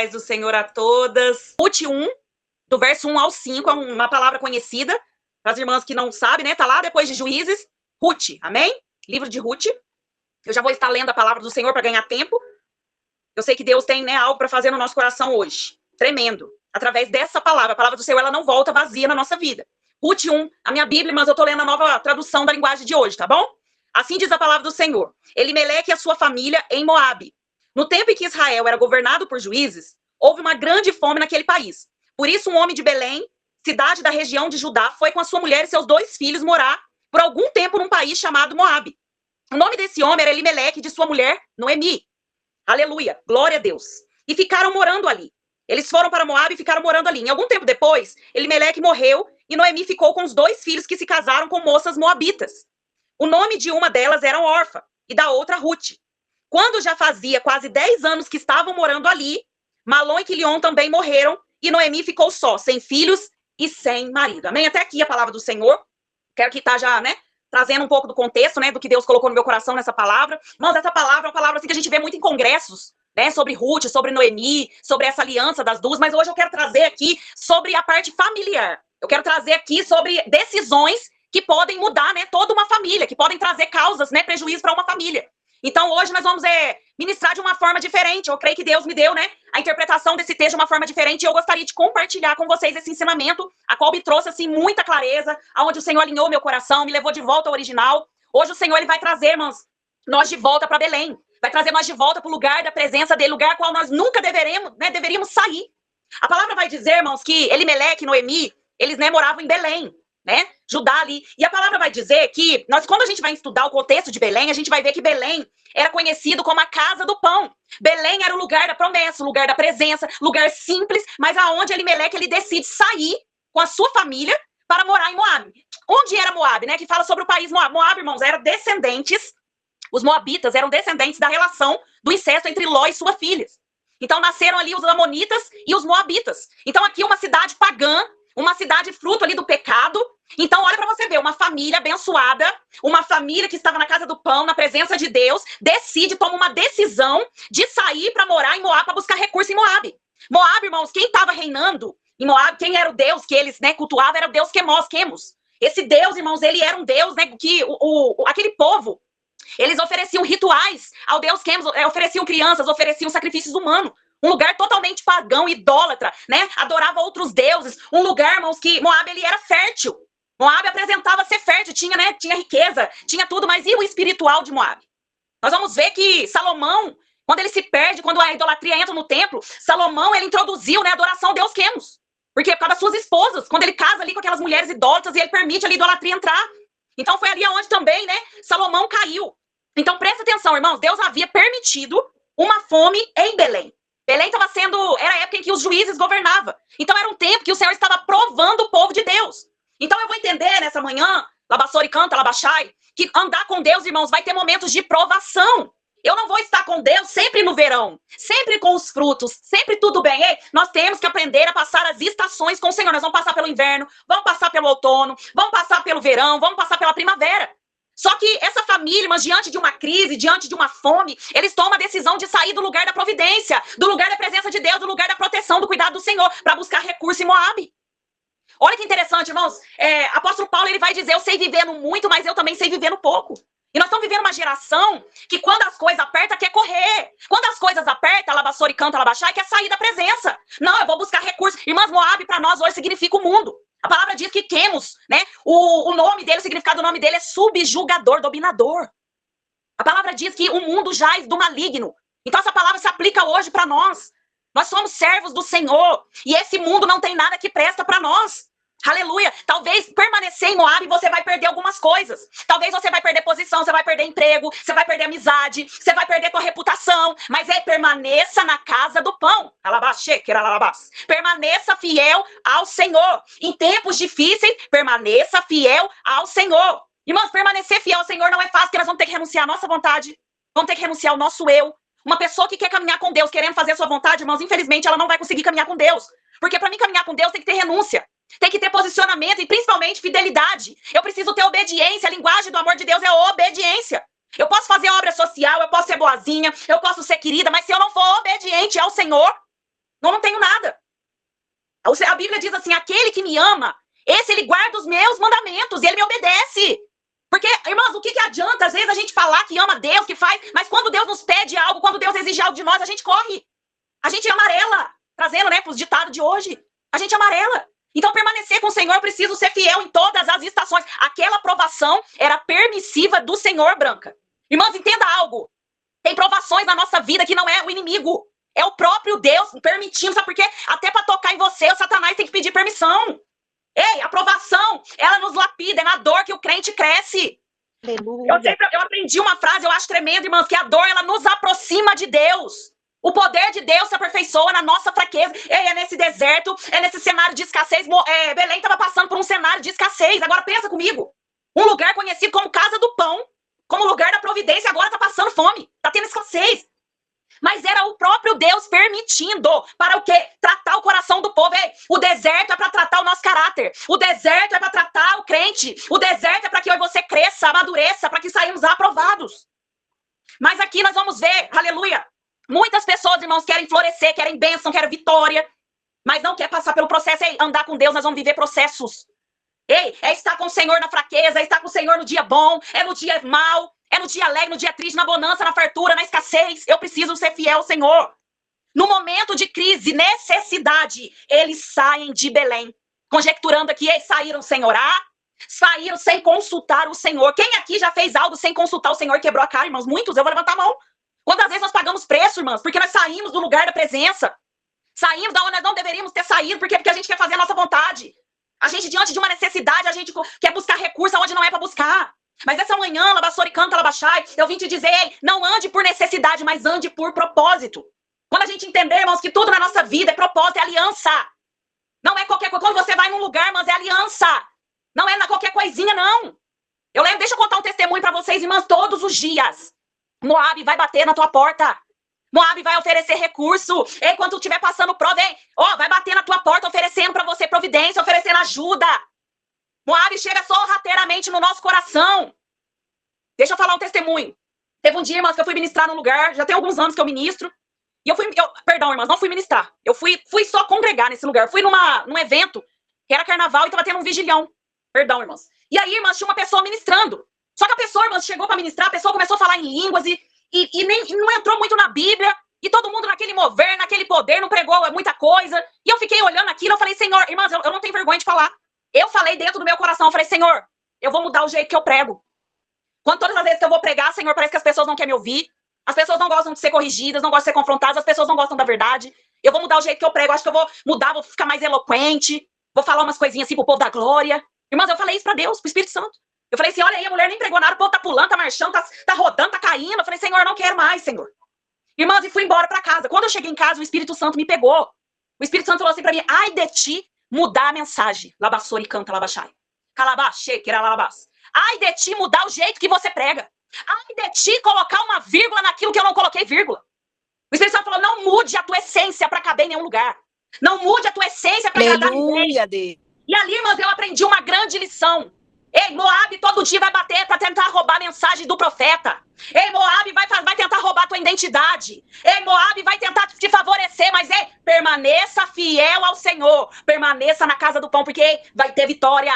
paz do Senhor a todas. Ruth 1, do verso 1 ao 5, é uma palavra conhecida para as irmãs que não sabem, né? Tá lá depois de Juízes. Ruth, amém? Livro de Ruth. Eu já vou estar lendo a palavra do Senhor para ganhar tempo. Eu sei que Deus tem, né, algo para fazer no nosso coração hoje. Tremendo. Através dessa palavra. A palavra do Senhor, ela não volta vazia na nossa vida. Ruth 1, a minha Bíblia, mas eu tô lendo a nova tradução da linguagem de hoje, tá bom? Assim diz a palavra do Senhor. Elimeleque e a sua família em Moabe. No tempo em que Israel era governado por juízes, houve uma grande fome naquele país. Por isso, um homem de Belém, cidade da região de Judá, foi com a sua mulher e seus 2 filhos morar por algum tempo num país chamado Moabe. O nome desse homem era Elimeleque, de sua mulher, Noemi. Aleluia, glória a Deus. E ficaram morando ali. Eles foram para Moabe e ficaram morando ali. Em algum tempo depois, Elimeleque morreu e Noemi ficou com os 2 filhos que se casaram com moças moabitas. O nome de uma delas era Orfa e da outra Ruth. Quando já fazia quase 10 anos que estavam morando ali, Malom e Quilion também morreram e Noemi ficou só, sem filhos e sem marido. Amém? Até aqui a palavra do Senhor. Quero que tá já, né, trazendo um pouco do contexto, né, do que Deus colocou no meu coração nessa palavra. Mas essa palavra é uma palavra assim, que a gente vê muito em congressos, né, sobre Ruth, sobre Noemi, sobre essa aliança das duas. Mas hoje eu quero trazer aqui sobre a parte familiar. Eu quero trazer aqui sobre decisões que podem mudar, né, toda uma família, que podem trazer causas, né, prejuízo para uma família. Então, hoje nós vamos ministrar de uma forma diferente. Eu creio que Deus me deu, né, a interpretação desse texto de uma forma diferente. E eu gostaria de compartilhar com vocês esse ensinamento, a qual me trouxe, assim, muita clareza, aonde o Senhor alinhou meu coração, me levou de volta ao original. Hoje o Senhor, ele vai trazer, irmãos, nós de volta para Belém. Vai trazer nós de volta para o lugar da presença dele, lugar ao qual nós nunca deveríamos sair. A palavra vai dizer, irmãos, que Elimeleque e Noemi, eles, né, moravam em Belém, né, Judá ali. E a palavra vai dizer que, quando a gente vai estudar o contexto de Belém, a gente vai ver que Belém era conhecido como a casa do pão. Belém era o lugar da promessa, o lugar da presença, lugar simples, mas aonde Elimeleque, ele decide sair com a sua família para morar em Moabe. Onde era Moabe, né, que fala sobre o país Moabe. Moabe, irmãos, eram descendentes, os moabitas eram descendentes da relação do incesto entre Ló e suas filhas. Então nasceram ali os amonitas e os moabitas. Então aqui uma cidade pagã, uma cidade fruto ali do pecado. Então, olha para você ver, uma família abençoada, uma família que estava na casa do pão, na presença de Deus, toma uma decisão de sair para morar em Moabe, para buscar recurso em Moabe. Moabe, irmãos, quem estava reinando em Moabe, quem era o Deus que eles, né, cultuavam, era o Deus Quemos. Esse Deus, irmãos, ele era um Deus, né, que aquele povo, eles ofereciam rituais ao Deus Quemos, ofereciam crianças, ofereciam sacrifícios humanos. Um lugar totalmente pagão, idólatra, né? Adorava outros deuses. Um lugar, irmãos, que Moabe, ele era fértil. Moabe apresentava ser fértil, tinha, né? Tinha riqueza, tinha tudo, mas e o espiritual de Moabe? Nós vamos ver que Salomão, quando ele se perde, quando a idolatria entra no templo, Salomão, ele introduziu, né, a adoração ao Deus Quemos. Porque por causa das suas esposas, quando ele casa ali com aquelas mulheres idólatras e ele permite ali a idolatria entrar. Então foi ali onde também, né, Salomão caiu. Então presta atenção, irmãos, Deus havia permitido uma fome em Belém. Belém era a época em que os juízes governavam. Então era um tempo que o Senhor estava provando o povo de Deus. Então eu vou entender nessa manhã, Labassori canta, Labachai, que andar com Deus, irmãos, vai ter momentos de provação. Eu não vou estar com Deus sempre no verão, sempre com os frutos, sempre tudo bem. Ei, nós temos que aprender a passar as estações com o Senhor. Nós vamos passar pelo inverno, vamos passar pelo outono, vamos passar pelo verão, vamos passar pela primavera. Só que essa família, mas diante de uma crise, diante de uma fome, eles tomam a decisão de sair do lugar da providência, do lugar da presença de Deus, do lugar da proteção, do cuidado do Senhor, para buscar recurso em Moabe. Olha que interessante, irmãos. Apóstolo Paulo, ele vai dizer, eu sei viver no muito, mas eu também sei viver no pouco. E nós estamos vivendo uma geração que quando as coisas apertam, quer correr. Quando as coisas apertam, Labassori canta, Labachai, quer sair da presença. Não, eu vou buscar recurso. Irmãs, Moabe para nós hoje significa o mundo. A palavra diz que Quemos, né? O nome dele, o significado do nome dele é subjugador, dominador. A palavra diz que o mundo jaz do maligno. Então essa palavra se aplica hoje para nós. Nós somos servos do Senhor. E esse mundo não tem nada que presta para nós. Aleluia. Talvez permanecer em Moabe você vai perder algumas coisas. Talvez você vai perder posição, você vai perder emprego, você vai perder amizade, você vai perder tua reputação. Mas permaneça na casa do pão. Permaneça fiel ao Senhor. Em tempos difíceis, permaneça fiel ao Senhor. Irmãos, permanecer fiel ao Senhor não é fácil, porque nós vamos ter que renunciar à nossa vontade. Vamos ter que renunciar ao nosso eu. Uma pessoa que quer caminhar com Deus, querendo fazer a sua vontade, irmãos, infelizmente ela não vai conseguir caminhar com Deus. Porque para mim caminhar com Deus tem que ter renúncia. Tem que ter posicionamento e principalmente fidelidade. Eu preciso ter obediência. A linguagem do amor de Deus é obediência. Eu posso fazer obra social, eu posso ser boazinha, eu posso ser querida, mas se eu não for obediente ao Senhor, Eu não tenho nada. A Bíblia diz assim, aquele que me ama, esse ele guarda os meus mandamentos e ele me obedece. Porque, irmãos, o que adianta, às vezes, a gente falar que ama Deus, que faz, mas quando Deus nos pede algo, quando Deus exige algo de nós, a gente corre. A gente amarela, trazendo, né, para os ditados de hoje. A gente amarela. Então, permanecer com o Senhor, eu preciso ser fiel em todas as estações. Aquela provação era permissiva do Senhor, Branca. Irmãos, entenda algo. Tem provações na nossa vida que não é o inimigo. É o próprio Deus permitindo, sabe por quê? Até para tocar em você, o Satanás tem que pedir permissão. Ei, a provação, ela nos lapida, é na dor que o crente cresce. Eu aprendi uma frase, eu acho tremenda, irmãos, que a dor, ela nos aproxima de Deus. O poder de Deus se aperfeiçoa na nossa fraqueza. Ei, é nesse deserto, é nesse cenário de escassez. Belém estava passando por um cenário de escassez. Agora pensa comigo. Um lugar conhecido como Casa do Pão, como lugar da providência, agora está passando fome. Está tendo escassez. Mas era o próprio Deus permitindo. Para o quê? Tratar o coração do povo. Ei, o deserto é para tratar o nosso caráter. O deserto é para tratar o crente. O deserto é para que eu e você cresça, amadureça, para que saímos aprovados. Mas aqui nós vamos ver, aleluia, muitas pessoas, irmãos, querem florescer, querem bênção, querem vitória, mas não quer passar pelo processo. Ei, andar com Deus, nós vamos viver processos. Ei, é estar com o Senhor na fraqueza, é estar com o Senhor no dia bom, é no dia mau, é no dia alegre, no dia triste, na bonança, na fartura, na escassez. Eu preciso ser fiel ao Senhor. No momento de crise, necessidade, eles saem de Belém. Conjecturando aqui, eles saíram sem orar, saíram sem consultar o Senhor. Quem aqui já fez algo sem consultar o Senhor e quebrou a cara, irmãos? Muitos, eu vou levantar a mão. Quantas vezes nós pagamos preço, irmãos? Porque nós saímos do lugar da presença. Saímos da onde nós não deveríamos ter saído. Por quê? Porque a gente quer fazer a nossa vontade. A gente, diante de uma necessidade, a gente quer buscar recurso onde não é para buscar. Mas essa manhã, Labassori canta, Labachai, eu vim te dizer, não ande por necessidade, mas ande por propósito. Quando a gente entender, irmãos, que tudo na nossa vida é propósito, é aliança. Não é qualquer coisa. Quando você vai num lugar, irmãos, é aliança. Não é na qualquer coisinha, não. Eu lembro, deixa eu contar um testemunho para vocês, irmãs, todos os dias. Moabe vai bater na tua porta. Moabe vai oferecer recurso. Ei, quando tu estiver passando prova, vai bater na tua porta oferecendo para você providência, oferecendo ajuda. Moabe chega sorrateiramente no nosso coração. Deixa eu falar um testemunho. Teve um dia, irmãs, que eu fui ministrar num lugar, já tem alguns anos que eu ministro. E perdão, irmãs, não fui ministrar. Eu fui só congregar nesse lugar. Fui num evento, que era carnaval, e tava tendo um vigilhão. Perdão, irmãs. E aí, irmãs, tinha uma pessoa ministrando. Só que a pessoa, irmãos, chegou para ministrar, a pessoa começou a falar em línguas e não entrou muito na Bíblia. E todo mundo naquele mover, naquele poder, não pregou muita coisa. E eu fiquei olhando aquilo, eu falei, Senhor, irmãs, eu não tenho vergonha de falar. Eu falei dentro do meu coração, eu falei, Senhor, eu vou mudar o jeito que eu prego. Quando todas as vezes que eu vou pregar, Senhor, parece que as pessoas não querem me ouvir. As pessoas não gostam de ser corrigidas, não gostam de ser confrontadas, as pessoas não gostam da verdade. Eu vou mudar o jeito que eu prego, acho que eu vou mudar, vou ficar mais eloquente, vou falar umas coisinhas assim pro povo da glória. Irmãs, eu falei isso pra Deus, pro Espírito Santo. Eu falei assim, olha aí, a mulher nem pregou nada, o povo tá pulando, tá marchando, tá rodando, tá caindo. Eu falei, Senhor, eu não quero mais, Senhor. Irmãs, e fui embora pra casa. Quando eu cheguei em casa, o Espírito Santo me pegou. O Espírito Santo falou assim pra mim, ai de ti mudar a mensagem. Labassori canta, Labachai. Calabaxê, queralabás. Ai de ti mudar o jeito que você prega. Ai de ti colocar uma vírgula naquilo que eu não coloquei vírgula. O Espírito Santo falou, não mude a tua essência pra caber em nenhum lugar. Não mude a tua essência pra agradar ninguém. E ali, irmãs, eu aprendi uma grande lição. Ei, Moabe todo dia vai bater para tentar roubar a mensagem do profeta. Ei, Moabe vai tentar roubar a tua identidade. Ei, Moabe vai tentar te favorecer, mas permaneça fiel ao Senhor. Permaneça na casa do pão, porque vai ter vitória,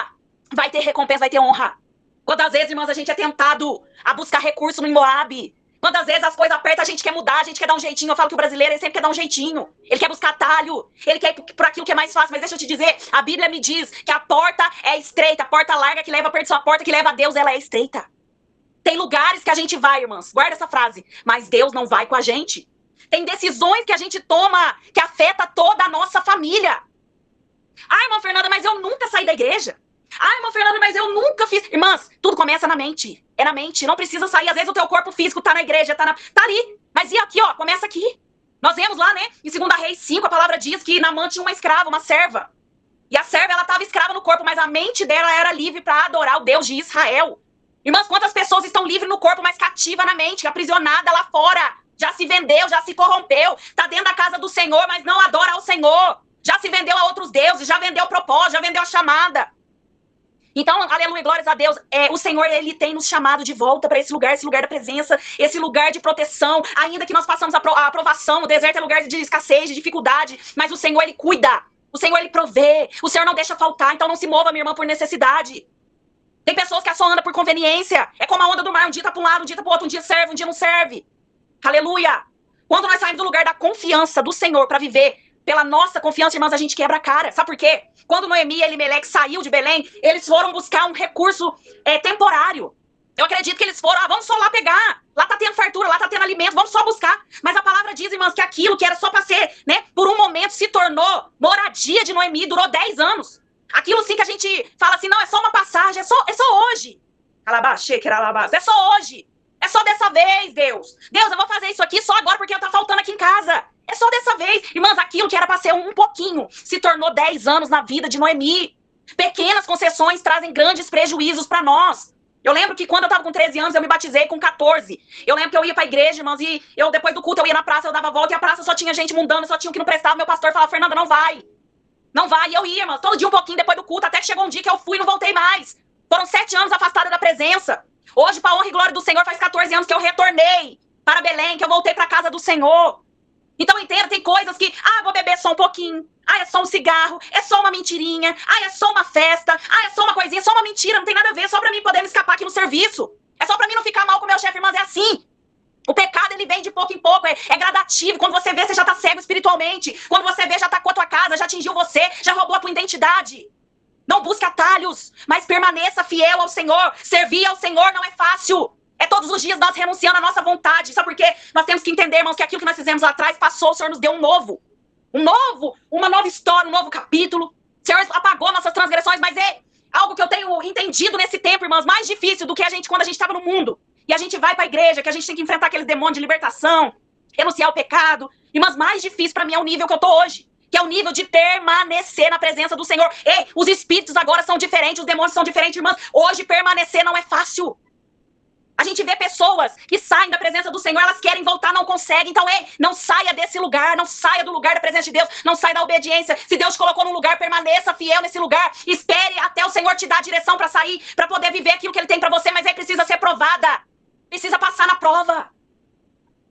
vai ter recompensa, vai ter honra. Quantas vezes, irmãs, a gente é tentado a buscar recurso no Moabe? Quantas vezes as coisas apertam, a gente quer mudar, a gente quer dar um jeitinho. Eu falo que o brasileiro, ele sempre quer dar um jeitinho. Ele quer buscar atalho, ele quer ir por aquilo que é mais fácil. Mas deixa eu te dizer, a Bíblia me diz que a porta é estreita, a porta larga que leva a perdição, a porta que leva a Deus, ela é estreita. Tem lugares que a gente vai, irmãs, guarda essa frase, mas Deus não vai com a gente. Tem decisões que a gente toma que afeta toda a nossa família. Ah, irmã Fernanda, mas eu nunca saí da igreja. Ah, irmã Fernanda, mas eu nunca fiz... Irmãs, tudo começa na mente. É na mente, não precisa sair. Às vezes o teu corpo físico tá na igreja, tá ali. Mas e aqui, ó, começa aqui. Nós vemos lá, né, em 2 Reis 5, a palavra diz que Naamã tinha uma escrava, uma serva. E a serva, ela tava escrava no corpo, mas a mente dela era livre para adorar o Deus de Israel. Irmãs, quantas pessoas estão livres no corpo, mas cativa na mente, aprisionada lá fora. Já se vendeu, já se corrompeu. Tá dentro da casa do Senhor, mas não adora ao Senhor. Já se vendeu a outros deuses, já vendeu o propósito, já vendeu a chamada. Então, aleluia, glórias a Deus, o Senhor, Ele tem nos chamado de volta para esse lugar da presença, esse lugar de proteção, ainda que nós passamos a aprovação, o deserto é lugar de escassez, de dificuldade, mas o Senhor, Ele cuida, o Senhor, Ele provê, o Senhor não deixa faltar, então não se mova, minha irmã, por necessidade. Tem pessoas que só andam por conveniência, é como a onda do mar, um dia tá para um lado, um dia tá para o outro, um dia serve, um dia não serve. Aleluia! Quando nós saímos do lugar da confiança do Senhor para viver pela nossa confiança, irmãs, a gente quebra a cara. Sabe por quê? Quando Noemi e Elimeleque saiu de Belém, eles foram buscar um recurso temporário. Eu acredito que eles foram, vamos só lá pegar. Lá tá tendo fartura, lá tá tendo alimento, vamos só buscar. Mas a palavra diz, irmãs, que aquilo que era só para ser, né, por um momento se tornou moradia de Noemi, durou 10 anos. Aquilo sim que a gente fala assim, não, é só uma passagem, é só hoje. É só hoje. É só dessa vez, Deus. Deus, eu vou fazer isso aqui só agora porque tá faltando aqui em casa. É só dessa vez. Irmãs, aquilo que era para ser um pouquinho se tornou 10 anos na vida de Noemi. Pequenas concessões trazem grandes prejuízos para nós. Eu lembro que quando eu tava com 13 anos, eu me batizei com 14. Eu lembro que eu ia pra igreja, irmãos, e eu depois do culto eu ia na praça, eu dava volta e a praça só tinha gente mundana, só tinha o que não prestava. Meu pastor falava, Fernanda, não vai. Não vai. E eu ia, irmãos, todo dia um pouquinho depois do culto, até que chegou um dia que eu fui e não voltei mais. Foram 7 anos afastada da presença. Hoje, para a honra e glória do Senhor, faz 14 anos que eu retornei para Belém, que eu voltei para a casa do Senhor. Então, entenda, tem coisas que, vou beber só um pouquinho. É só um cigarro, é só uma mentirinha. É só uma festa. É só uma coisinha, é só uma mentira, não tem nada a ver, é só para mim poder me escapar aqui no serviço. É só para mim não ficar mal com o meu chefe, irmãs, é assim. O pecado, ele vem de pouco em pouco, é gradativo. Quando você vê, você já tá cego espiritualmente. Quando você vê, já tá com a tua casa, já atingiu você, já roubou a tua identidade. Não busque atalhos, mas permaneça fiel ao Senhor. Servir ao Senhor não é fácil. É todos os dias nós renunciando à nossa vontade. Sabe por quê? Nós temos que entender, irmãos, que aquilo que nós fizemos lá atrás passou, o Senhor nos deu uma nova história, um novo capítulo. O Senhor apagou nossas transgressões, mas é algo que eu tenho entendido nesse tempo, irmãos, mais difícil do que quando a gente estava no mundo. E a gente vai para a igreja, que a gente tem que enfrentar aqueles demônios de libertação, renunciar ao pecado. Irmãs, mais difícil para mim é o nível que eu tô hoje. Que é o nível de permanecer na presença do Senhor. Ei, os espíritos agora são diferentes, os demônios são diferentes, irmãs. Hoje permanecer não é fácil. A gente vê pessoas que saem da presença do Senhor, elas querem voltar, não conseguem. Então, não saia desse lugar, não saia do lugar da presença de Deus, não saia da obediência. Se Deus te colocou num lugar, permaneça fiel nesse lugar. Espere até o Senhor te dar a direção para sair, para poder viver aquilo que Ele tem para você, mas aí precisa ser provada. Precisa passar na prova.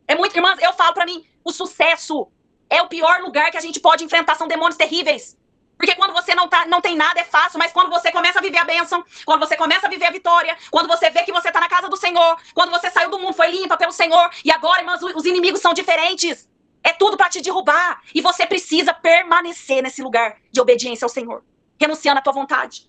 É muito, irmãs, eu falo para mim, o sucesso é o pior lugar que a gente pode enfrentar, são demônios terríveis. Porque quando você não tem nada é fácil, mas quando você começa a viver a bênção, quando você começa a viver a vitória, quando você vê que você está na casa do Senhor, quando você saiu do mundo, foi limpa pelo Senhor, e agora, irmãs, os inimigos são diferentes. É tudo para te derrubar. E você precisa permanecer nesse lugar de obediência ao Senhor, renunciando à tua vontade.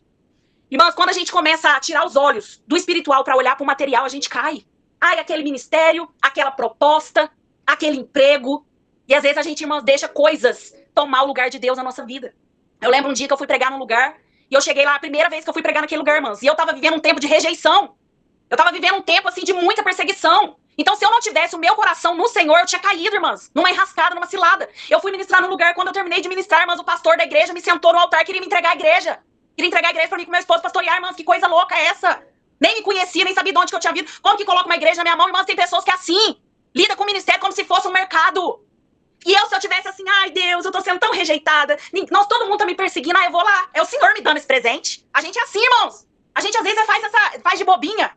Irmãs, quando a gente começa a tirar os olhos do espiritual para olhar para o material, a gente cai. Aquele ministério, aquela proposta, aquele emprego. E às vezes a gente, irmãos, deixa coisas tomar o lugar de Deus na nossa vida. Eu lembro um dia que eu fui pregar num lugar, e eu cheguei lá a primeira vez que eu fui pregar naquele lugar, irmãs, e eu tava vivendo um tempo de rejeição. Eu tava vivendo um tempo, assim, de muita perseguição. Então, se eu não tivesse o meu coração no Senhor, eu tinha caído, irmãs, numa enrascada, numa cilada. Eu fui ministrar num lugar, quando eu terminei de ministrar, irmãs, o pastor da igreja me sentou no altar, queria me entregar a igreja. Queria entregar a igreja pra mim com meu esposo pastorear, irmãs, que coisa louca é essa? Nem me conhecia, nem sabia de onde que eu tinha vindo. Como que coloca uma igreja na minha mão, irmãs? Tem pessoas que é assim, lida com o ministério como se fosse um mercado. E se eu tivesse assim, ai Deus, eu tô sendo tão rejeitada, todo mundo tá me perseguindo, eu vou lá, é o Senhor me dando esse presente. A gente é assim, irmãos. A gente às vezes faz de bobinha.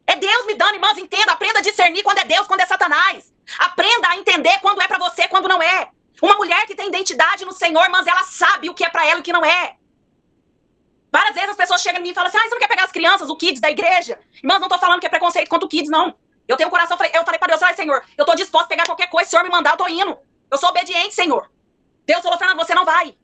É Deus me dando, irmãos, entenda, aprenda a discernir quando é Deus, quando é Satanás. Aprenda a entender quando é pra você, quando não é. Uma mulher que tem identidade no Senhor, irmãs, ela sabe o que é pra ela e o que não é. Várias vezes as pessoas chegam em mim e falam assim, você não quer pegar as crianças, o kids da igreja? Irmãs, não tô falando que é preconceito contra o kids, não. Eu tenho um coração, eu falei pra Deus, Senhor, eu tô disposto a pegar qualquer coisa, se o Senhor me mandar, eu tô indo. Eu sou obediente, Senhor. Deus falou, Fernanda, você não vai.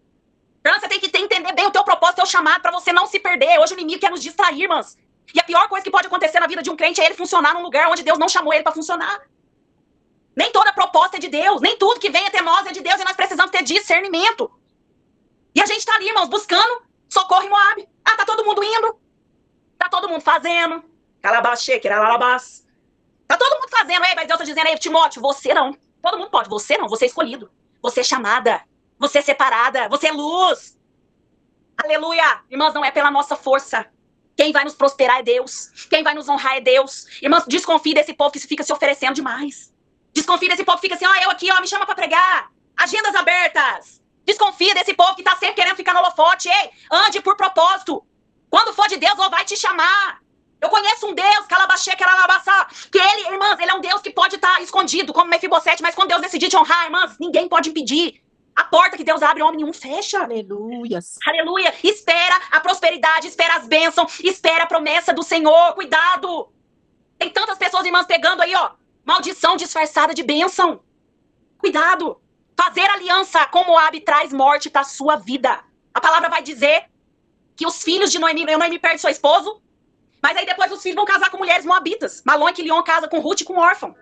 Fernanda, você tem que entender bem o teu propósito, o teu chamado, pra você não se perder. Hoje o inimigo quer nos distrair, irmãs. E a pior coisa que pode acontecer na vida de um crente é ele funcionar num lugar onde Deus não chamou ele pra funcionar. Nem toda proposta é de Deus, nem tudo que vem até nós é de Deus, e nós precisamos ter discernimento. E a gente tá ali, irmãos, buscando socorro em Moab. Tá todo mundo indo. Tá todo mundo fazendo. Calabaxê, queralabás. Tá todo mundo fazendo. Mas Deus tá dizendo aí, Timóteo, você não. Todo mundo pode, você não, você é escolhido. Você é chamada, você é separada, você é luz. Aleluia! Irmãos, não é pela nossa força. Quem vai nos prosperar é Deus. Quem vai nos honrar é Deus. Irmãos, desconfie desse povo que fica se oferecendo demais. Desconfie desse povo que fica assim, eu aqui, me chama pra pregar. Agendas abertas. Desconfia desse povo que tá sempre querendo ficar no holofote. Ei, ande por propósito. Quando for de Deus, ele vai te chamar. Eu conheço um Deus, Calabaxê, Queralabaçá, que ele, irmãs, ele é um Deus que pode estar escondido, como Mefibosete, mas quando Deus decidir te honrar, irmãs, ninguém pode impedir. A porta que Deus abre, homem nenhum fecha. Aleluia. Aleluia. Espera a prosperidade, espera as bênçãos, espera a promessa do Senhor. Cuidado. Tem tantas pessoas, irmãs, pegando aí, ó, maldição disfarçada de bênção. Cuidado. Fazer aliança com Moabe traz morte para a sua vida. A palavra vai dizer que os filhos de Noemi perde seu esposo, mas aí depois os filhos vão casar com mulheres moabitas. Malom e Quilion casa com Ruth e com órfã.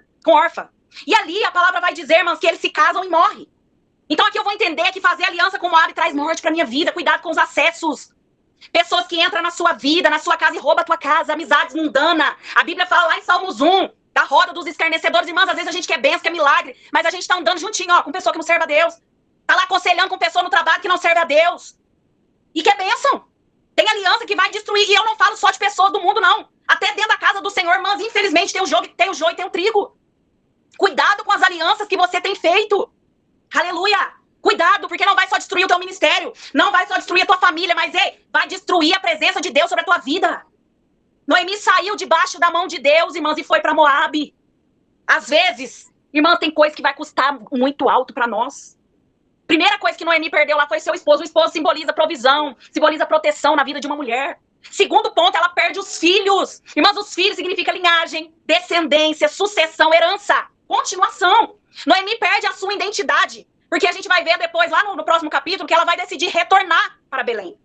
E ali a palavra vai dizer, irmãs, que eles se casam e morrem. Então aqui eu vou entender que fazer aliança com Moabe traz morte para minha vida. Cuidado com os acessos. Pessoas que entram na sua vida, na sua casa e roubam a tua casa. Amizades mundanas. A Bíblia fala lá em Salmos 1, da roda dos escarnecedores. Irmãs, às vezes a gente quer bênção, quer milagre, mas a gente tá andando juntinho, ó, com pessoa que não serve a Deus. Tá lá aconselhando com pessoa no trabalho que não serve a Deus. E quer bênção. Tem aliança que vai destruir. E eu não falo só de pessoas do mundo, não. Até dentro da casa do Senhor, irmãs, infelizmente tem o joio e tem o trigo. Cuidado com as alianças que você tem feito. Aleluia. Cuidado, porque não vai só destruir o teu ministério. Não vai só destruir a tua família, mas vai destruir a presença de Deus sobre a tua vida. Noemi saiu debaixo da mão de Deus, irmãs, e foi para Moabe. Às vezes, irmãs, tem coisa que vai custar muito alto para nós. Primeira coisa que Noemi perdeu lá foi seu esposo. O esposo simboliza provisão, simboliza proteção na vida de uma mulher. Segundo ponto, ela perde os filhos. Irmãs, os filhos significa linhagem, descendência, sucessão, herança, continuação. Noemi perde a sua identidade, porque a gente vai ver depois, lá no próximo capítulo, que ela vai decidir retornar para Belém.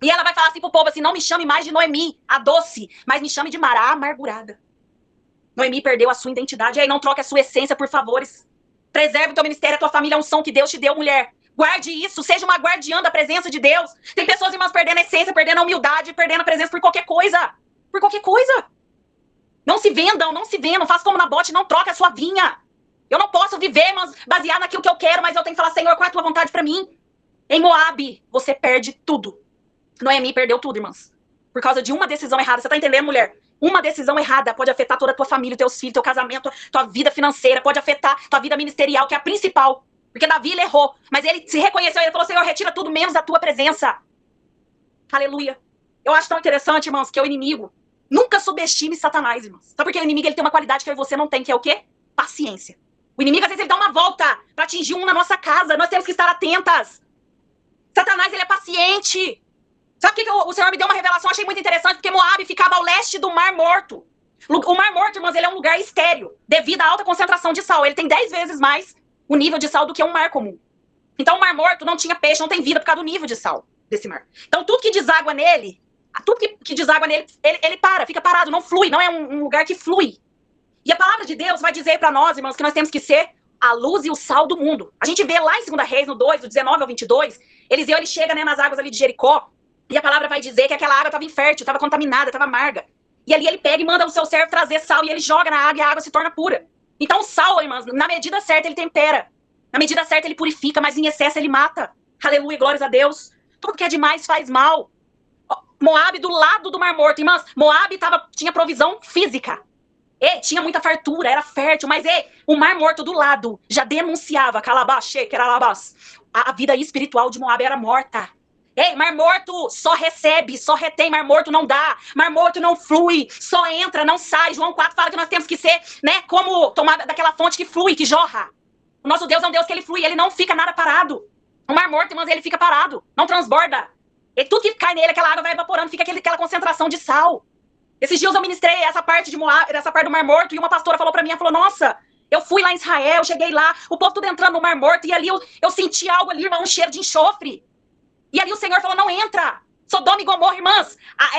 E ela vai falar assim pro povo assim, não me chame mais de Noemi, a doce, mas me chame de Mara, a amargurada. Noemi perdeu a sua identidade. E aí, não troque a sua essência por favores. Preserve o teu ministério, a tua família, a unção que Deus te deu, mulher. Guarde isso, seja uma guardiã da presença de Deus. Tem pessoas, irmãs, perdendo a essência, perdendo a humildade, perdendo a presença por qualquer coisa. Por qualquer coisa. Não se vendam, faça como Nabote, não troque a sua vinha. Eu não posso viver, irmãs, baseado naquilo que eu quero, mas eu tenho que falar, Senhor, qual é a tua vontade pra mim? Em Moabe, você perde tudo. Noemi perdeu tudo, irmãs. Por causa de uma decisão errada. Você tá entendendo, mulher? Uma decisão errada pode afetar toda a tua família, teus filhos, teu casamento, tua vida financeira, pode afetar tua vida ministerial, que é a principal. Porque Davi, ele errou. Mas ele se reconheceu, ele falou, Senhor, retira tudo menos da tua presença. Aleluia. Eu acho tão interessante, irmãos, que é o inimigo. Nunca subestime Satanás, irmãos. Sabe por que o inimigo ele tem uma qualidade que eu e você não tem, que é o quê? Paciência. O inimigo, às vezes, ele dá uma volta para atingir um na nossa casa. Nós temos que estar atentas. Satanás, ele é paciente. Sabe o que o Senhor me deu uma revelação? Achei muito interessante, porque Moabe ficava ao leste do Mar Morto. O Mar Morto, irmãos, ele é um lugar estéril, devido à alta concentração de sal. Ele tem 10 vezes mais o nível de sal do que um mar comum. Então, o Mar Morto não tinha peixe, não tem vida por causa do nível de sal desse mar. Então, tudo que deságua nele, ele fica parado, não flui, não é um lugar que flui. E a palavra de Deus vai dizer para nós, irmãos, que nós temos que ser a luz e o sal do mundo. A gente vê lá em 2 Reis, no 2, do 19 ao 22, Eliseu, ele chega, né, nas águas ali de Jericó, e a palavra vai dizer que aquela água estava infértil, estava contaminada, estava amarga. E ali ele pega e manda o seu servo trazer sal, e ele joga na água e a água se torna pura. Então o sal, irmãs, na medida certa ele tempera. Na medida certa ele purifica, mas em excesso ele mata. Aleluia, glórias a Deus. Tudo que é demais faz mal. Moabe do lado do Mar Morto, irmãs. Moabe tinha provisão física. Tinha muita fartura, era fértil, mas o Mar Morto do lado já denunciava, a vida espiritual de Moabe era morta. Mar Morto só recebe, só retém, Mar Morto não dá, Mar Morto não flui, só entra, não sai. João 4 fala que nós temos que ser, né, como tomar daquela fonte que flui, que jorra. O nosso Deus é um Deus que ele flui, ele não fica nada parado. O Mar Morto, irmãos, ele fica parado, não transborda. E tudo que cai nele, aquela água vai evaporando, fica aquela concentração de sal. Esses dias eu ministrei essa parte de Moab, essa parte do Mar Morto, e uma pastora falou pra mim, ela falou, nossa, eu fui lá em Israel, cheguei lá, o povo tudo entrando no Mar Morto, e ali eu senti algo ali, irmão, um cheiro de enxofre. E ali o Senhor falou, não entra. Sodoma e Gomorra, irmãs,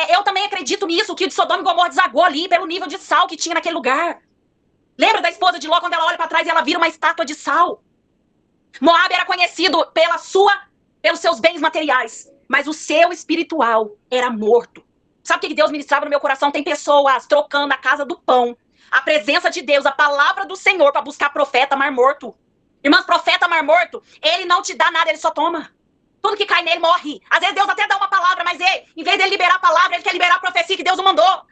eu também acredito nisso, que o de Sodoma e Gomorra desagou ali, pelo nível de sal que tinha naquele lugar. Lembra da esposa de Ló, quando ela olha pra trás e ela vira uma estátua de sal? Moab era conhecido pelos seus bens materiais, mas o seu espiritual era morto. Sabe o que Deus ministrava no meu coração? Tem pessoas trocando a casa do pão, a presença de Deus, a palavra do Senhor para buscar profeta Mar Morto. Irmãs, profeta Mar Morto, ele não te dá nada, ele só toma. Tudo que cai nele morre. Às vezes Deus até dá uma palavra, mas em vez de ele liberar a palavra, ele quer liberar a profecia que Deus não mandou.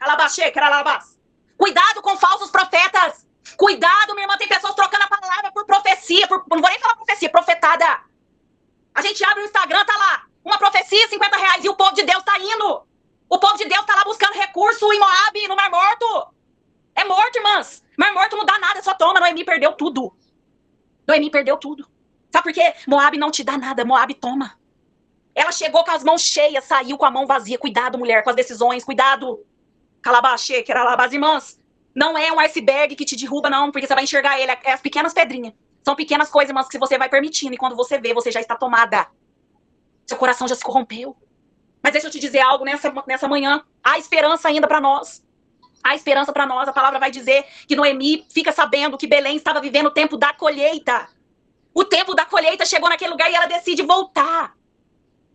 Cuidado com falsos profetas. Cuidado, minha irmã, tem pessoas trocando a palavra por profecia. Não vou nem falar profecia, profetada. A gente abre o Instagram, tá lá. Uma profecia, R$50, e o povo de Deus tá indo. O povo de Deus tá lá buscando recurso em Moabe, no Mar Morto. É morto, irmãs. Mar Morto não dá nada, só toma. Noemi perdeu tudo. Noemi perdeu tudo. Sabe por quê? Moabe não te dá nada, Moabe toma. Ela chegou com as mãos cheias, saiu com a mão vazia. Cuidado, mulher, com as decisões, cuidado. Calabaxê, queralabás, irmãs. Não é um iceberg que te derruba, não, porque você vai enxergar ele. É as pequenas pedrinhas. São pequenas coisas, irmãs, que você vai permitindo. E quando você vê, você já está tomada. Seu coração já se corrompeu. Mas deixa eu te dizer algo nessa manhã. Há esperança ainda para nós. Há esperança para nós. A palavra vai dizer que Noemi fica sabendo que Belém estava vivendo o tempo da colheita. O tempo da colheita chegou naquele lugar e ela decide voltar.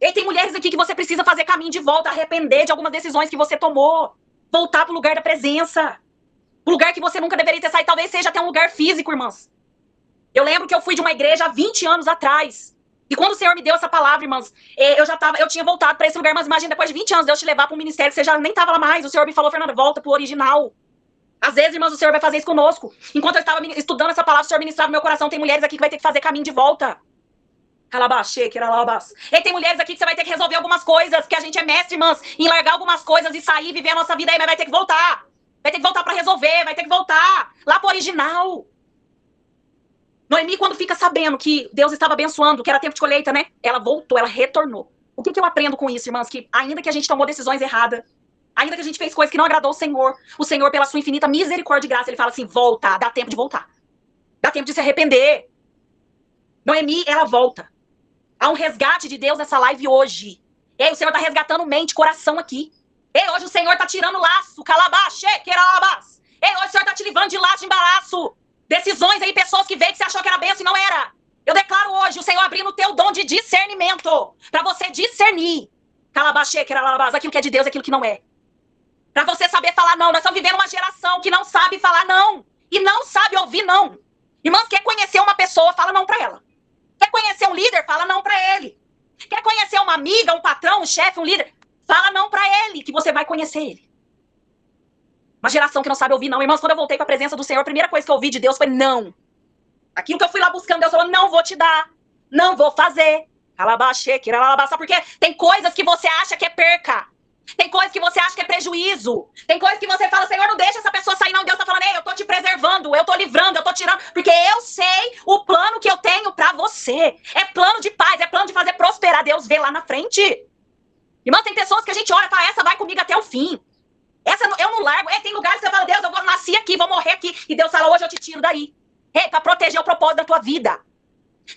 E tem mulheres aqui que você precisa fazer caminho de volta, arrepender de algumas decisões que você tomou. Voltar pro lugar da presença. Pro lugar que você nunca deveria ter saído. Talvez seja até um lugar físico, irmãs. Eu lembro que eu fui de uma igreja há 20 anos atrás. E quando o Senhor me deu essa palavra, irmãs, eu tinha voltado para esse lugar, mas imagina, depois de 20 anos, Deus te levar para um ministério que você já nem estava lá mais. O Senhor me falou, Fernanda, volta pro original. Às vezes, irmãs, o Senhor vai fazer isso conosco. Enquanto eu estava estudando essa palavra, o Senhor ministrava no meu coração. Tem mulheres aqui que vai ter que fazer caminho de volta. E tem mulheres aqui que você vai ter que resolver algumas coisas, que a gente é mestre, irmãs, em largar algumas coisas e sair, viver a nossa vida aí, mas vai ter que voltar. Vai ter que voltar para resolver, vai ter que voltar lá pro original. Noemi, quando fica sabendo que Deus estava abençoando, que era tempo de colheita, né? Ela voltou, ela retornou. O que eu aprendo com isso, irmãs? Que ainda que a gente tomou decisões erradas, ainda que a gente fez coisas que não agradou o Senhor, pela sua infinita misericórdia e graça, ele fala assim, volta, dá tempo de voltar. Dá tempo de se arrepender. Noemi, ela volta. Há um resgate de Deus nessa live hoje. Ei, o Senhor está resgatando mente, coração aqui. Ei, hoje o Senhor está tirando laço, calabaxê, queralabás. Ei, hoje o Senhor está te livrando de laço, de embaraço. Decisões aí, pessoas que veio que você achou que era benção e não era. Eu declaro hoje o Senhor abrindo o teu dom de discernimento. Para você discernir. Calabaxê, queralabás, aquilo que é de Deus, aquilo que não é. Para você saber falar não. Nós estamos vivendo uma geração que não sabe falar não. E não sabe ouvir não. Irmãs, quer conhecer uma pessoa, fala não para ela. Quer conhecer um líder? Fala não pra ele. Quer conhecer uma amiga, um patrão, um chefe, um líder? Fala não pra ele, que você vai conhecer ele. Uma geração que não sabe ouvir não. Irmãos, quando eu voltei pra presença do Senhor, a primeira coisa que eu ouvi de Deus foi não. Aquilo que eu fui lá buscando, Deus falou, não vou te dar. Não vou fazer. Sabe por quê? Tem coisas que você acha que é perca. Tem coisas que você acha que é prejuízo. Tem coisas que você fala, Senhor, não deixa essa pessoa sair. Não, Deus tá falando, ei, eu tô te preservando, eu tô livrando, eu tô tirando. Porque eu sei o plano que eu tenho pra você. É plano de paz, é plano de fazer prosperar. Deus vê lá na frente. Irmão, tem pessoas que a gente olha e fala, essa vai comigo até o fim. Essa eu não largo. Tem lugares que você fala, Deus, eu nasci aqui, vou morrer aqui. E Deus fala, hoje eu te tiro daí. Pra proteger o propósito da tua vida.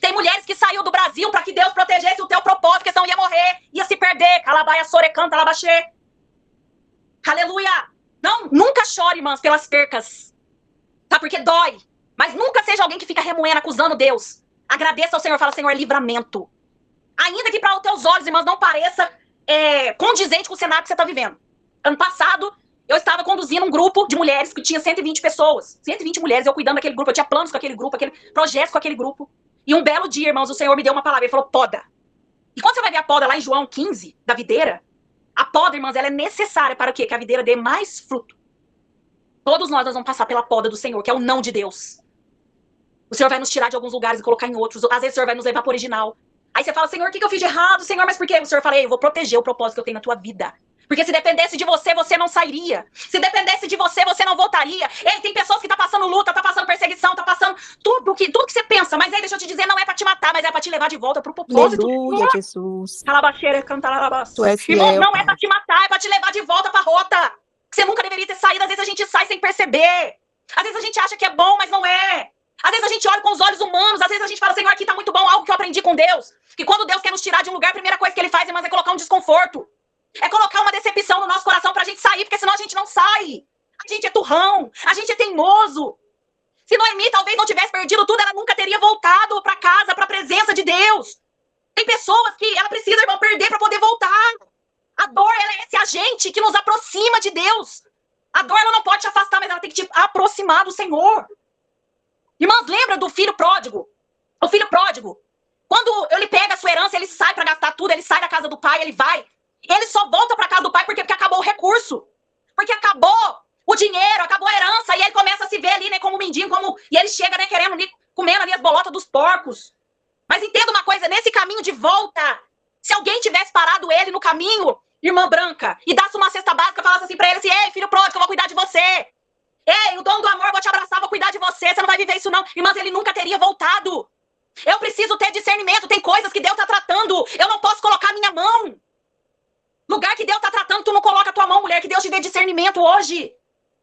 Tem mulheres que saíram do Brasil para que Deus protegesse o teu propósito, porque senão ia morrer, ia se perder. Calabaia, sorecanta, alabaxê. Aleluia. Não, nunca chore, irmãs, pelas percas. Tá? Porque dói. Mas nunca seja alguém que fica remoendo, acusando Deus. Agradeça ao Senhor, fala, Senhor, é livramento. Ainda que para os teus olhos, irmãs, não pareça condizente com o cenário que você está vivendo. Ano passado, eu estava conduzindo um grupo de mulheres que tinha 120 pessoas. 120 mulheres, eu cuidando daquele grupo, eu tinha planos com aquele grupo, aquele projeto com aquele grupo. E um belo dia, irmãos, o Senhor me deu uma palavra, ele falou, poda. E quando você vai ver a poda lá em João 15, da videira, a poda, irmãs, ela é necessária para o quê? Que a videira dê mais fruto. Todos nós vamos passar pela poda do Senhor, que é o não de Deus. O Senhor vai nos tirar de alguns lugares e colocar em outros. Às vezes o Senhor vai nos levar para o original. Aí você fala, Senhor, o que eu fiz de errado? Senhor, mas por quê? O Senhor fala, eu vou proteger o propósito que eu tenho na tua vida. Porque se dependesse de você, você não sairia. Se dependesse de você, você não voltaria. Ei, tem pessoas que tá passando luta, tá passando perseguição, tá passando tudo que você pensa. Mas aí, deixa eu te dizer, não é pra te matar, mas é pra te levar de volta pro propósito. Aleluia, Jesus. Calabaxeira, cantarabás. Tu és fiel. Irmão, não é pra te matar, é pra te levar de volta pra rota. Que você nunca deveria ter saído. Às vezes a gente sai sem perceber. Às vezes a gente acha que é bom, mas não é. Às vezes a gente olha com os olhos humanos. Às vezes a gente fala, Senhor, aqui tá muito bom, algo que eu aprendi com Deus. Que quando Deus quer nos tirar de um lugar, a primeira coisa que Ele faz, irmãs, é colocar um desconforto. É colocar uma decepção no nosso coração pra gente sair, porque senão a gente não sai. A gente é turrão, a gente é teimoso. Se Noemi talvez não tivesse perdido tudo, ela nunca teria voltado pra casa, pra presença de Deus. Tem pessoas que ela precisa, irmão, perder pra poder voltar. A dor, ela é esse agente que nos aproxima de Deus. A dor, ela não pode te afastar, mas ela tem que te aproximar do Senhor. Irmãos, lembra do filho pródigo? O filho pródigo, quando ele pega a sua herança, ele sai pra gastar tudo, ele sai da casa do pai, ele vai. Ele só volta pra casa do pai porque acabou o recurso. Porque acabou o dinheiro, acabou a herança. E ele começa a se ver ali, né, como mendigo, e ele chega, né, querendo, comendo ali as bolotas dos porcos. Mas entenda uma coisa, nesse caminho de volta, se alguém tivesse parado ele no caminho, irmã branca, e dasse uma cesta básica, falasse assim pra ele assim, ei, filho pródigo, eu vou cuidar de você. Ei, o dono do amor, vou te abraçar, vou cuidar de você, você não vai viver isso não. Irmãs, ele nunca teria voltado. Eu preciso ter discernimento, tem coisas que Deus tá tratando, eu não posso colocar minha mão. Lugar que Deus tá tratando, tu não coloca a tua mão, mulher, que Deus te dê discernimento hoje.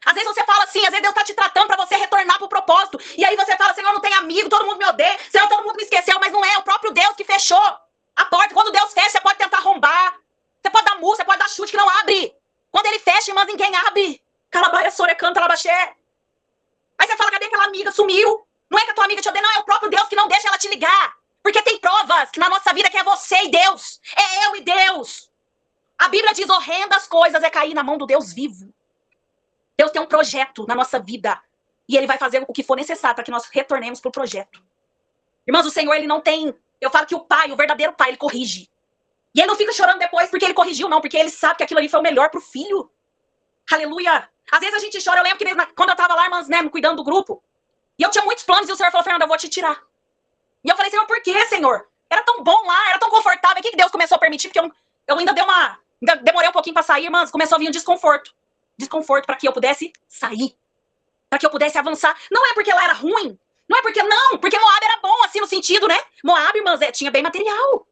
Às vezes você fala assim, às vezes Deus tá te tratando pra você retornar pro propósito. E aí você fala, Senhor, não tem amigo, todo mundo me odeia, Senhor, todo mundo me esqueceu, mas não é, o próprio Deus que fechou a porta. Quando Deus fecha, você pode tentar arrombar, você pode dar murro, você pode dar chute que não abre. Quando ele fecha, irmãs, ninguém abre. Calabaia, sore, canta, labaxé. Aí você fala, cadê aquela amiga? Sumiu. Não é que a tua amiga te odeia, não, é o próprio Deus que não deixa ela te ligar. Porque tem provas na nossa vida que é você e Deus. É eu e Deus. A Bíblia diz, horrendas coisas é cair na mão do Deus vivo. Deus tem um projeto na nossa vida. E ele vai fazer o que for necessário para que nós retornemos para o projeto. Irmãos, o Senhor, ele não tem... Eu falo que o pai, o verdadeiro pai, ele corrige. E ele não fica chorando depois porque ele corrigiu, não. Porque ele sabe que aquilo ali foi o melhor pro filho. Aleluia. Às vezes a gente chora. Eu lembro que quando eu tava lá, irmãs, né, cuidando do grupo. E eu tinha muitos planos e o Senhor falou, Fernanda, eu vou te tirar. E eu falei, Senhor, por quê, Senhor? Era tão bom lá, era tão confortável. O que Deus começou a permitir? Porque eu ainda demorei um pouquinho para sair, irmãs. Começou a vir um desconforto. Desconforto para que eu pudesse sair. Para que eu pudesse avançar. Não é porque lá era ruim. Não é porque, não. Porque Moab era bom, assim, no sentido, né? Moab, irmãs, tinha bem material.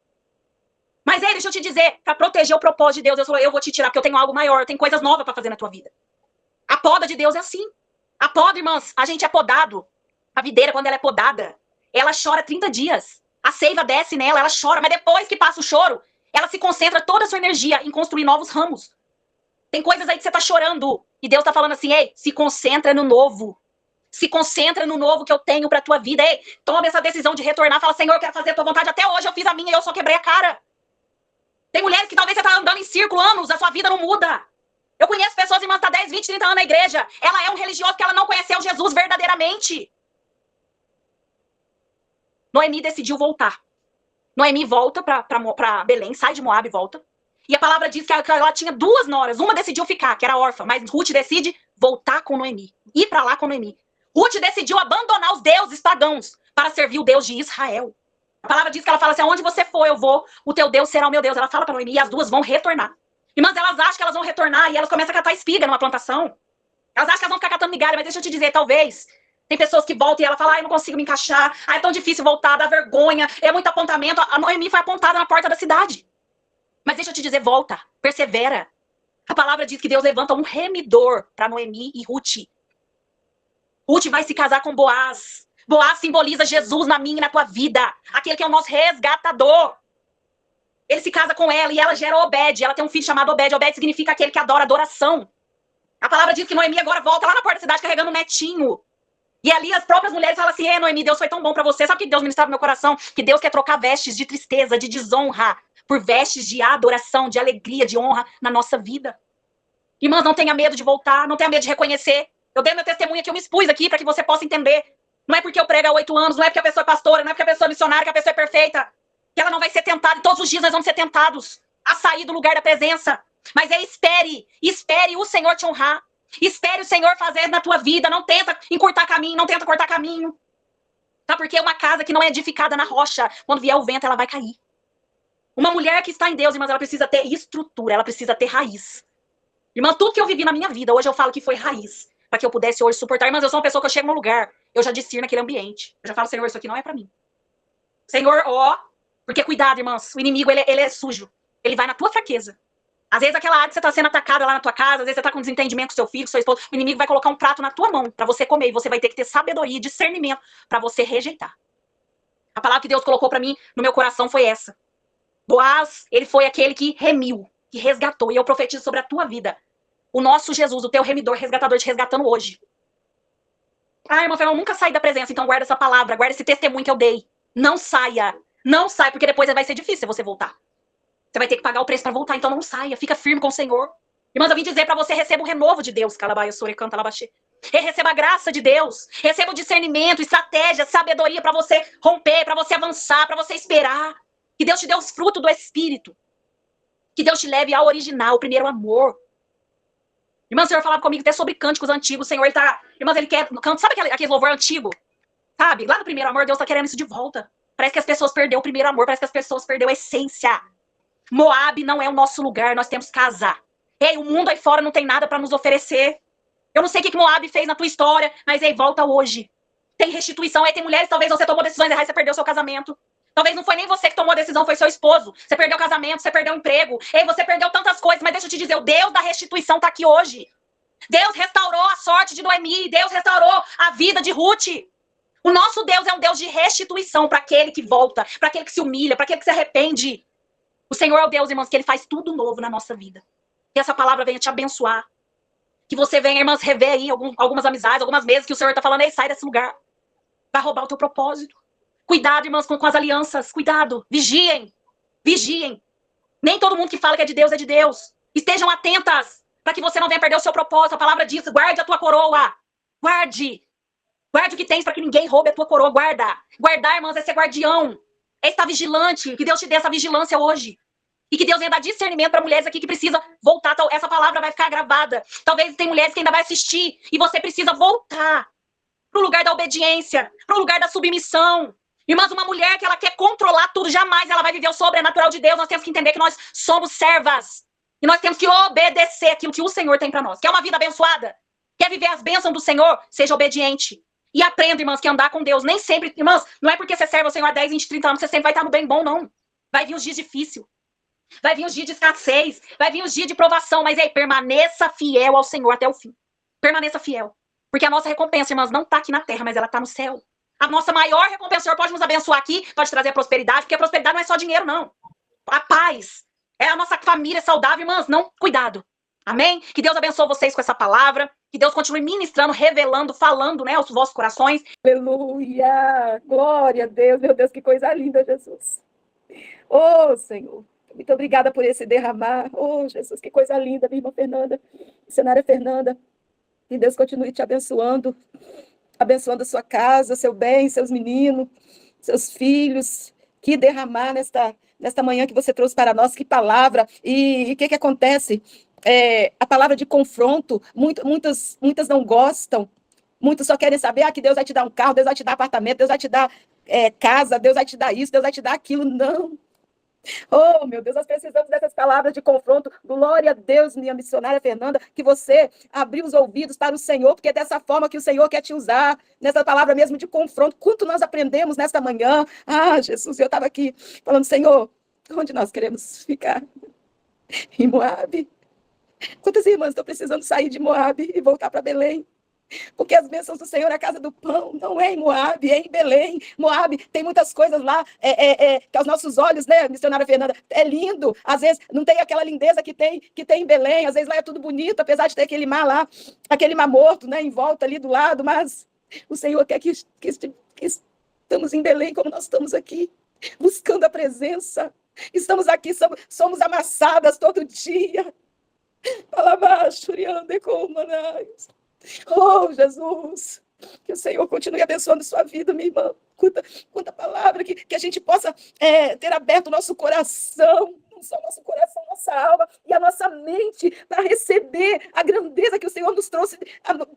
Mas aí, deixa eu te dizer, para proteger o propósito de Deus, Deus falou, eu vou te tirar porque eu tenho algo maior, eu tenho coisas novas para fazer na tua vida. A poda de Deus é assim. A poda, irmãs, a gente é podado. A videira, quando ela é podada, ela chora 30 dias. A seiva desce nela, ela chora, mas depois que passa o choro, ela se concentra toda a sua energia em construir novos ramos. Tem coisas aí que você tá chorando. E Deus tá falando assim, ei, se concentra no novo. Se concentra no novo que eu tenho pra tua vida. Ei, toma essa decisão de retornar. Fala, Senhor, eu quero fazer a tua vontade. Até hoje eu fiz a minha e eu só quebrei a cara. Tem mulheres que talvez você tá andando em círculo anos, a sua vida não muda. Eu conheço pessoas, irmãs, que tá 10, 20, 30 anos na igreja. Ela é um religioso que ela não conheceu Jesus verdadeiramente. Noemi decidiu voltar. Noemi volta pra Belém, sai de Moab e volta. E a palavra diz que ela tinha 2 noras. Uma decidiu ficar, que era órfã, mas Ruth decide voltar com Noemi. Ir pra lá com Noemi. Ruth decidiu abandonar os deuses pagãos para servir o Deus de Israel. A palavra diz que ela fala assim, aonde você for, eu vou, o teu Deus será o meu Deus. Ela fala pra Noemi e as duas vão retornar. Irmãs, elas acham que elas vão retornar e elas começam a catar espiga numa plantação. Elas acham que elas vão ficar catando migalha, mas deixa eu te dizer, talvez... Tem pessoas que voltam e ela fala, eu não consigo me encaixar, é tão difícil voltar, dá vergonha, é muito apontamento. A Noemi foi apontada na porta da cidade. Mas deixa eu te dizer, volta, persevera. A palavra diz que Deus levanta um remidor para Noemi e Ruth. Ruth vai se casar com Boaz. Boaz simboliza Jesus na minha e na tua vida. Aquele que é o nosso resgatador. Ele se casa com ela e ela gera Obed. Ela tem um filho chamado Obed. Obed significa aquele que adora adoração. A palavra diz que Noemi agora volta lá na porta da cidade carregando um netinho. E ali as próprias mulheres falam assim, Noemi, Deus foi tão bom pra você. Sabe o que Deus ministrava no meu coração? Que Deus quer trocar vestes de tristeza, de desonra, por vestes de adoração, de alegria, de honra na nossa vida. Irmãs, não tenha medo de voltar, não tenha medo de reconhecer. Eu dei meu testemunho aqui, eu me expus aqui para que você possa entender. Não é porque eu prego há 8 anos, não é porque a pessoa é pastora, não é porque a pessoa é missionária, que a pessoa é perfeita, que ela não vai ser tentada. E todos os dias nós vamos ser tentados a sair do lugar da presença. Mas espere o Senhor te honrar. Espere o Senhor fazer na tua vida. Não tenta encurtar caminho, não tenta cortar caminho. Tá? Porque uma casa que não é edificada na rocha, quando vier o vento, ela vai cair. Uma mulher que está em Deus, irmãs, ela precisa ter estrutura, ela precisa ter raiz. Irmã, tudo que eu vivi na minha vida, hoje eu falo que foi raiz. Para que eu pudesse hoje suportar. Irmãs, eu sou uma pessoa que eu chego num lugar, eu já discerno naquele ambiente. Eu já falo, Senhor, isso aqui não é para mim. Senhor, porque cuidado, irmãs, o inimigo, ele é sujo. Ele vai na tua fraqueza. Às vezes aquela área que você tá sendo atacada lá na tua casa, às vezes você tá com desentendimento com seu filho, com seu esposo, o inimigo vai colocar um prato na tua mão para você comer e você vai ter que ter sabedoria e discernimento para você rejeitar. A palavra que Deus colocou para mim no meu coração foi essa. Boaz, ele foi aquele que remiu, que resgatou, e eu profetizo sobre a tua vida. O nosso Jesus, o teu remidor, resgatador, te resgatando hoje. Irmã Fernanda, eu nunca saí da presença, então guarda essa palavra, guarda esse testemunho que eu dei. Não saia, porque depois vai ser difícil você voltar. Você vai ter que pagar o preço para voltar, então não saia, fica firme com o Senhor. Irmãs, eu vim dizer para você, receba o renovo de Deus, calabaia, sore, canta, labaxê. Receba a graça de Deus, receba o discernimento, estratégia, sabedoria para você romper, para você avançar, para você esperar. Que Deus te dê os frutos do Espírito. Que Deus te leve ao original, o primeiro amor. Irmã, o Senhor falava comigo até sobre cânticos antigos. O Senhor, ele tá... Irmãs, ele quer... Sabe aquele louvor antigo? Sabe? Lá no primeiro amor, Deus tá querendo isso de volta. Parece que as pessoas perderam o primeiro amor. Parece que as pessoas perderam a essência. Moabe não é o nosso lugar, nós temos que casar. Ei, o mundo aí fora não tem nada para nos oferecer. Eu não sei o que Moabe fez na tua história, mas ei, volta hoje. Tem restituição, aí tem mulheres, talvez você tomou decisões erradas, você perdeu seu casamento. Talvez não foi nem você que tomou a decisão, foi seu esposo. Você perdeu o casamento, você perdeu o emprego. Ei, você perdeu tantas coisas, mas deixa eu te dizer, o Deus da restituição está aqui hoje. Deus restaurou a sorte de Noemi, Deus restaurou a vida de Ruth. O nosso Deus é um Deus de restituição para aquele que volta, para aquele que se humilha, para aquele que se arrepende. O Senhor é o Deus, irmãos, que Ele faz tudo novo na nossa vida. Que essa palavra venha te abençoar. Que você venha, irmãs, rever aí algumas amizades, algumas mesas que o Senhor está falando, ei, sai desse lugar. Vai roubar o teu propósito. Cuidado, irmãs, com as alianças. Cuidado. Vigiem. Vigiem. Nem todo mundo que fala que é de Deus é de Deus. Estejam atentas para que você não venha perder o seu propósito. A palavra diz, guarde a tua coroa. Guarde. Guarde o que tens para que ninguém roube a tua coroa. Guarda. Guardar, irmãs, é ser guardião. É estar vigilante. Que Deus te dê essa vigilância hoje. E que Deus venha dar discernimento para mulheres aqui que precisam voltar. Essa palavra vai ficar gravada. Talvez tem mulheres que ainda vai assistir. E você precisa voltar para o lugar da obediência. Para o lugar da submissão. Irmãs, uma mulher que ela quer controlar tudo, jamais ela vai viver o sobrenatural de Deus. Nós temos que entender que nós somos servas. E nós temos que obedecer aquilo que o Senhor tem para nós. Quer uma vida abençoada? Quer viver as bênçãos do Senhor? Seja obediente. E aprenda, irmãs, que andar com Deus nem sempre... Irmãs, não é porque você serve ao Senhor há 10, 20, 30 anos que você sempre vai estar no bem bom, não. Vai vir os dias difíceis. Vai vir os dias de escassez. Vai vir os dias de provação. Mas aí, permaneça fiel ao Senhor até o fim. Permaneça fiel. Porque a nossa recompensa, irmãs, não está aqui na terra, mas ela está no céu. A nossa maior recompensa, o Senhor pode nos abençoar aqui, pode trazer a prosperidade, porque a prosperidade não é só dinheiro, não. A paz. É a nossa família saudável, irmãs. Não, cuidado. Amém? Que Deus abençoe vocês com essa palavra. Que Deus continue ministrando, revelando, falando, né, aos vossos corações. Aleluia! Glória a Deus, meu Deus, que coisa linda, Jesus. Oh, Senhor, muito obrigada por esse derramar. Oh, Jesus, que coisa linda, minha irmã Fernanda, missionária Fernanda. Que Deus continue te abençoando, abençoando a sua casa, seu bem, seus meninos, seus filhos. Que derramar nesta manhã que você trouxe para nós, que palavra. E o que acontece? A palavra de confronto, muitas não gostam, muitos só querem saber que Deus vai te dar um carro, Deus vai te dar apartamento, Deus vai te dar casa, Deus vai te dar isso, Deus vai te dar aquilo. Não. Oh, meu Deus, nós precisamos dessas palavras de confronto. Glória a Deus, minha missionária Fernanda, que você abriu os ouvidos para o Senhor, porque é dessa forma que o Senhor quer te usar, nessa palavra mesmo de confronto. Quanto nós aprendemos nesta manhã. Ah, Jesus, eu estava aqui falando, Senhor, onde nós queremos ficar? Em Moabe. Quantas irmãs estão precisando sair de Moabe e voltar para Belém? Porque as bênçãos do Senhor, a casa do pão, não é em Moabe, é em Belém. Moabe tem muitas coisas lá que aos nossos olhos, né, missionária Fernanda, é lindo. Às vezes não tem aquela lindeza que tem em Belém. Às vezes lá é tudo bonito, apesar de ter aquele mar lá, aquele mar morto, né, em volta ali do lado. Mas o Senhor quer que estamos em Belém como nós estamos aqui, buscando a presença. Estamos aqui, somos amassadas todo dia. Oh, Jesus, que o Senhor continue abençoando sua vida, minha irmã. Quanta palavra, que a gente possa ter aberto o nosso coração, não só nosso coração, nossa alma e a nossa mente, para receber a grandeza que o Senhor nos trouxe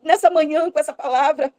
nessa manhã com essa palavra.